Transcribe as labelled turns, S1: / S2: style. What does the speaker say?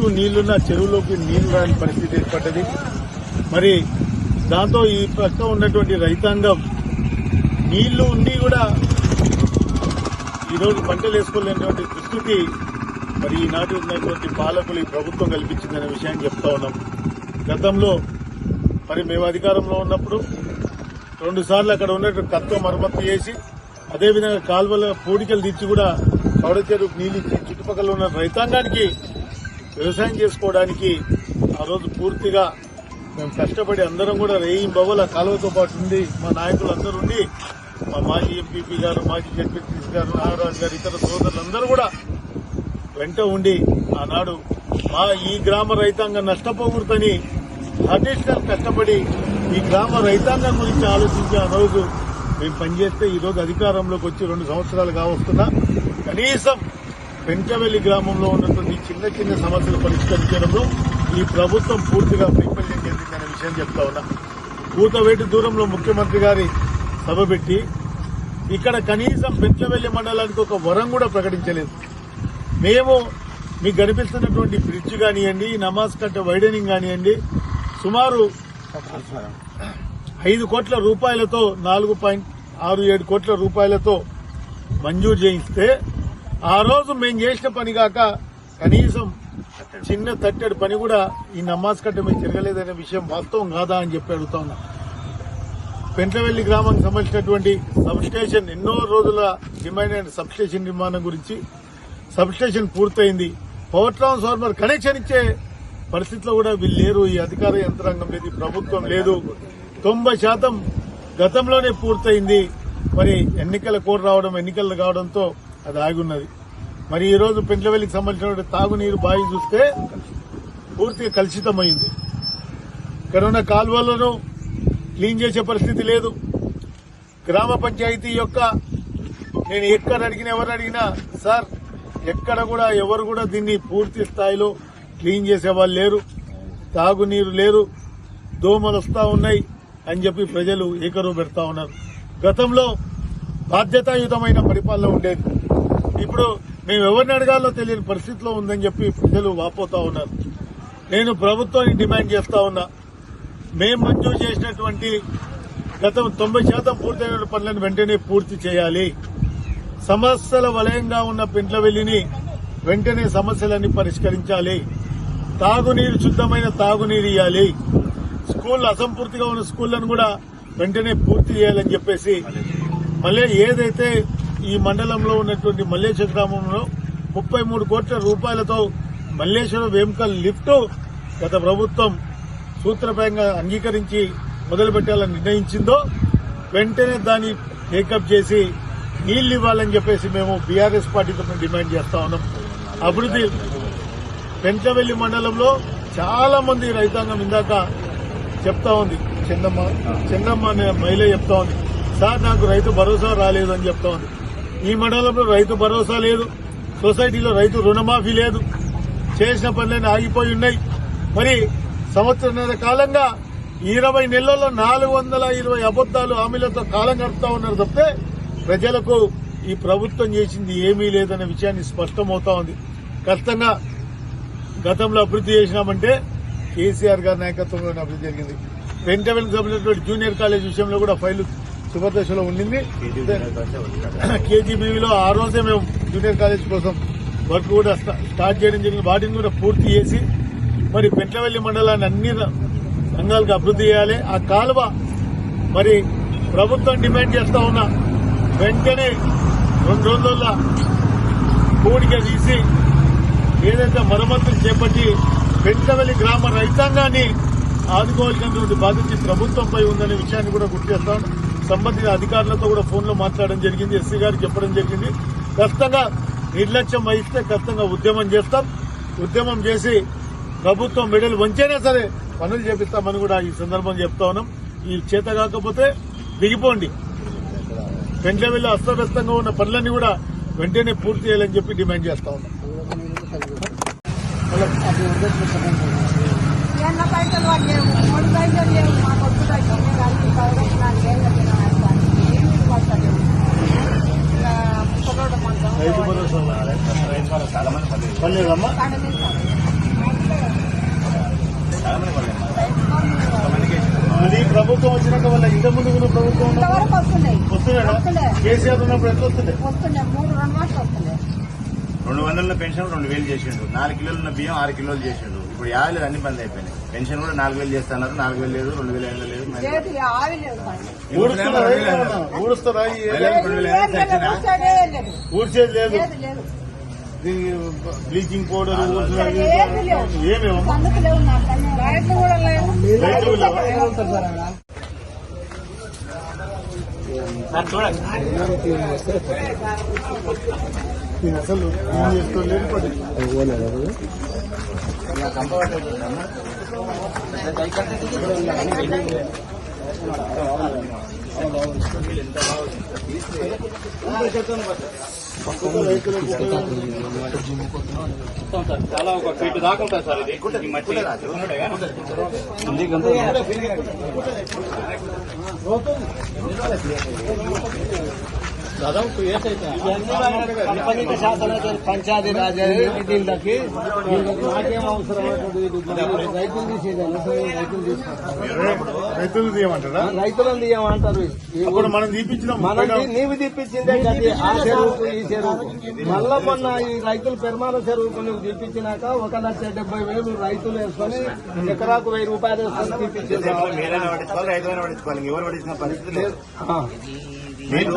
S1: చుట్టూ నీళ్లున్న చెరువులోకి నీళ్లు రాని పరిస్థితి ఏర్పడ్డది. మరి దాంతో ఈ పక్క ఉన్నటువంటి రైతాంగం నీళ్లు ఉండి కూడా ఈరోజు పంటలు వేసుకోలేనటువంటి దుస్థితి మరి ఈనాటి ఉన్నటువంటి పాలకులు ఈ ప్రభుత్వం కల్పించిందనే విషయాన్ని చెప్తా ఉన్నాం. గతంలో మరి మేము అధికారంలో ఉన్నప్పుడు 2 సార్లు అక్కడ ఉన్నటువంటి కత్తో మరమ్మతు చేసి అదేవిధంగా కాలువల పూడికలు తీర్చి కూడా చౌడ చెరువుకు నీళ్లు ఇచ్చి చుట్టుపక్కల ఉన్న రైతాంగానికి వ్యవసాయం చేసుకోవడానికి ఆ రోజు పూర్తిగా మేము కష్టపడి అందరం కూడా రేయింబవల కాలువతో పాటు ఉండి మా నాయకులు అందరూ ఉండి మా మాజీ ఎంపీపీ గారు, మాజీ జడ్పీటీసీ గారు, నాగరాజు గారు, ఇతర సోదరులందరూ కూడా వెంట ఉండి ఆనాడు మా ఈ గ్రామ రైతాంగం నష్టపోకూడదని అడిషనల్ కష్టపడి ఈ గ్రామ రైతాంగం గురించి ఆలోచించి ఆ రోజు మేము పనిచేస్తే ఈ రోజు అధికారంలోకి వచ్చి 2 సంవత్సరాలు కావస్తున్నా కనీసం పెంచవెల్లి గ్రామంలో ఉన్నటువంటి చిన్న చిన్న సమస్యలు పరిష్కరించడంలో ఈ ప్రభుత్వం పూర్తిగా వైఫల్యం చెందిందనే విషయం చెప్తా ఉన్నా. కూతవేటి దూరంలో ముఖ్యమంత్రి గారి సభ పెట్టి ఇక్కడ కనీసం పెంచవెల్లి మండలానికి ఒక వరం కూడా ప్రకటించలేదు. మేము మీకు కనిపిస్తున్నటువంటి బ్రిడ్జ్ కానివ్వండి, నమాజ్ కట్ట వైడనింగ్ కానివ్వండి, సుమారు 5 కోట్ల రూపాయలతో 4.67 కోట్ల రూపాయలతో మంజూరు చేయిస్తే ఆ రోజు మేము చేసిన పని కాక కనీసం చిన్న తట్టెడు పని కూడా ఈ నమాజ్ కట్ట మేము తిరగలేదనే విషయం వాస్తవం కాదా అని చెప్పి అడుగుతా ఉన్నా. పెంట్లవెల్లి గ్రామానికి సంబంధించినటువంటి సబ్స్టేషన్ ఎన్నో రోజుల డిమాండ్ అయిన సబ్స్టేషన్ నిర్మాణం గురించి సబ్స్టేషన్ పూర్తయింది. పవర్ ట్రాన్స్ఫార్మర్ కనెక్షన్ ఇచ్చే పరిస్థితిలో కూడా వీళ్ళు లేరు. ఈ అధికార యంత్రాంగం లేదు, ఈ ప్రభుత్వం లేదు. 90% గతంలోనే పూర్తయింది. మరి ఎన్నికల కోడ్ రావడం, ఎన్నికలు కావడంతో అది ఆగున్నది. మరి ఈ రోజు పెంట్లవెల్లికి సంబంధించిన తాగునీరు బావి చూస్తే పూర్తిగా కలుషితమైంది. ఇక్కడ ఉన్న కాలువలను క్లీన్ చేసే పరిస్థితి లేదు. గ్రామ పంచాయతీ యొక్క నేను ఎక్కడ అడిగినా ఎవరు అడిగినా సార్ ఎక్కడ కూడా ఎవరు కూడా దీన్ని పూర్తి స్థాయిలో క్లీన్ చేసేవాళ్ళు లేరు, తాగునీరు లేరు, దోమలు వస్తా ఉన్నాయి అని చెప్పి ప్రజలు ఏకరువు పెడతా ఉన్నారు. గతంలో బాధ్యతాయుతమైన పరిపాలన ఉండేది. ఇప్పుడు మేము ఎవరిని అడగాలో తెలియని పరిస్థితిలో ఉందని చెప్పి ప్రజలు వాపోతా ఉన్నారు. నేను ప్రభుత్వాన్ని డిమాండ్ చేస్తా ఉన్నా, మేం మంజూరు చేసినటువంటి గతం 90% పూర్తయిన పనులను వెంటనే పూర్తి చేయాలి. సమస్యల వలయంగా ఉన్న పెంట్లవెల్లిని వెంటనే సమస్యలన్నీ పరిష్కరించాలి. తాగునీరు, శుద్దమైన తాగునీరు ఇవ్వాలి. స్కూల్ అసంపూర్తిగా ఉన్న స్కూళ్లను కూడా వెంటనే పూర్తి చేయాలని చెప్పేసి మళ్ళీ ఏదైతే ఈ మండలంలో ఉన్నటువంటి మల్లేశ్వర గ్రామంలో 33 కోట్ల రూపాయలతో మల్లేశ్వరం వేంకల్ లిఫ్ట్ గత ప్రభుత్వం సూత్రప్రాయంగా అంగీకరించి మొదలుపెట్టాలని నిర్ణయించిందో వెంటనే దాన్ని టేకప్ చేసి నీళ్లు ఇవ్వాలని చెప్పేసి మేము బీఆర్ఎస్ పార్టీ తరఫున డిమాండ్ చేస్తా ఉన్నాం. అభివృద్ది పెంచవెల్లి మండలంలో చాలా మంది రైతాంగం ఇందాక చెప్తా ఉంది, చెన్నమ్మ అనే మహిళ చెప్తా ఉంది, సార్ నాకు రైతు భరోసా రాలేదు అని చెప్తా ఉంది. ఈ మండలంలో రైతు భరోసా లేదు, సొసైటీలో రైతు రుణమాఫీ లేదు, చేసిన పనులన్నీ ఆగిపోయి ఉన్నాయి. మరి సంవత్సరన్నర కాలంగా 20 నెలల్లో 420 అబద్దాలు హామీలతో కాలం గడుపుతా ఉన్నారు తప్పితే ప్రజలకు ఈ ప్రభుత్వం చేసింది ఏమీ లేదనే విషయాన్ని స్పష్టమవుతా ఉంది. ఖచ్చితంగా గతంలో అభివృద్ది చేసినామంటే కేసీఆర్ గారి నాయకత్వంలోనే అభివృద్ది జరిగింది. పెంటవెల్లికి సంబంధించినటువంటి జూనియర్ కాలేజ్ విషయంలో కూడా ఫైలు శుభదశలో ఉండింది. కేజీబీవీలో ఆ రోజే మేము జూనియర్ కాలేజ్ కోసం వర్క్ కూడా స్టార్ట్ చేయడం జరిగింది. వాటిని కూడా పూర్తి చేసి మరి పెంట్లవెల్లి మండలాన్ని అన్ని రంగాలకు అభివృద్ది చేయాలి. ఆ కాలువ మరి ప్రభుత్వం డిమాండ్ చేస్తా ఉన్నా వెంటనే 2 రోజుల్లో పూడిక తీసి ఏదైతే మరమ్మతులు చేపట్టి పెంట్లవెల్లి గ్రామ రైతాంగాన్ని ఆదుకోవాల్సినటువంటి బాధ్యత ప్రభుత్వంపై ఉందనే విషయాన్ని కూడా గుర్తు చేస్తాం. సంబంధిత అధికారులతో కూడా ఫోన్లో మాట్లాడడం జరిగింది, ఎస్సీ గారికి చెప్పడం జరిగింది. ఖచ్చితంగా నిర్లక్ష్యం వహిస్తే ఖచ్చితంగా ఉద్యమం చేస్తాం. ఉద్యమం చేసి ప్రభుత్వం మెడలు వంచైనా సరే పనులు చేపిస్తామని కూడా ఈ సందర్భంగా చెప్తా ఉన్నాం. ఈ చేత కాకపోతే దిగిపోండి. పెంట్లవెల్లి అస్తవ్యస్తంగా ఉన్న పనులన్నీ కూడా వెంటనే పూర్తి చేయాలని చెప్పి డిమాండ్ చేస్తా ఉన్నాం. రైతు భరోసా పర్లేదమ్మా. కేసీఆర్ ఉన్నప్పుడు ఎట్లా వస్తుండే?
S2: వస్తుండే 3 మాసాలు వస్తుండే.
S3: 200 పెన్షన్ 2000 చేసిండు. 4 కిలోలు ఉన్న బియ్యం 6 కిలోలు చేసిండు. ఇప్పుడు 50 లేదు, అన్ని బంద్ అయిపోయినాయి. పెన్షన్ కూడా 4000 చేస్తున్నారు. 4000 లేదు, 2000 లేదు.
S2: లేదు, ఆవి లేదు సార్.
S1: ఊడుస్తారా? ఊడుస్తారా? ఊడ్చేది లేదు.
S2: లేదు లేదు.
S1: బ్లీచింగ్ పౌడర్
S2: ఏది లేవు.
S1: ఏమేమో
S2: సందుకు లేవు నాకు. రైతులు కూడా లేవు.
S1: రైతులు లేవా? నేను అసలు ఏం చేసుకోలేదు.
S3: చాలా ఒక ఫీట్ దాకా ఉంటుంది సార్. ఇది మట్టి దాదాపు 2 years అయితే
S4: పంచాయతీ రాజ్ నిధులకి నాకేం అవసరం రైతులు తీసేదాన్ని రైతులు తీసుకుంటారు.
S1: రైతులు తీయమంటారా?
S4: రైతులను తీయమంటారు.
S1: ఇప్పుడు మనం తీపించినాం.
S4: మనకి నీవు తీపించిందే కదా ఆ చెరువుకు ఈ చెరువుకు. మళ్ళా మొన్న ఈ రైతులు పెరుమాల చెరువుకు నువ్వు తీపించినాక 1,70,000 రైతులు వేసుకొని ఎకరాకు 1000 రూపాయలు వేసుకొని తీపించేది.
S3: మీరైనా పట్టించుకోవాలి, రైతులైనా పట్టించుకోవాలి. ఎవరు పట్టించిన పరిస్థితి లేదు.
S1: మీరు